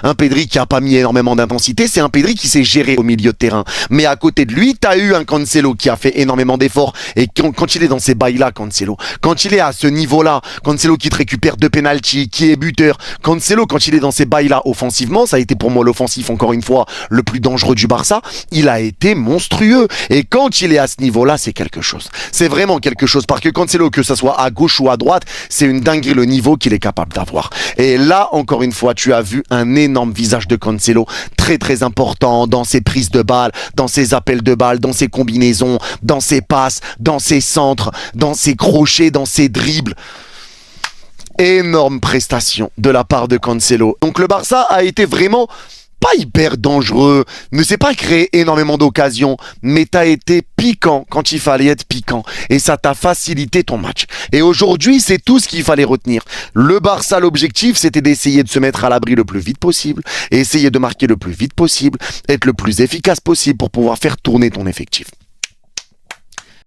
Un Pedri qui a pas mis énormément d'intensité, c'est un Pedri qui s'est géré au milieu de terrain. Mais à côté de lui, t'as eu un Cancelo qui a fait énormément d'efforts. Et quand il est dans ces bails-là, Cancelo, quand il est à ce niveau-là, Cancelo qui te récupère 2 pénaltys, qui est buteur, Cancelo quand il est dans ces bails-là offensivement, ça a été pour moi l'offensif encore une fois le plus dangereux du Barça, il a été monstrueux. Et quand il est à ce niveau-là, c'est quelque chose. C'est vraiment quelque chose. Parce que Cancelo, que ça soit à gauche ou à droite, c'est une dinguerie le niveau qu'il est capable d'avoir. Et là, encore une fois, tu as vu un énorme visage de Cancelo, très très important dans ses prises de balles, dans ses appels de balles, dans ses combinaisons, dans ses passes, dans ses centres, dans ses crochets, dans ses dribbles. Énorme prestation de la part de Cancelo. Donc le Barça a été vraiment pas hyper dangereux, ne s'est pas créé énormément d'occasions, mais t'as été piquant quand il fallait être piquant. Et ça t'a facilité ton match. Et aujourd'hui, c'est tout ce qu'il fallait retenir. Le Barça, l'objectif, c'était d'essayer de se mettre à l'abri le plus vite possible, et essayer de marquer le plus vite possible, être le plus efficace possible pour pouvoir faire tourner ton effectif.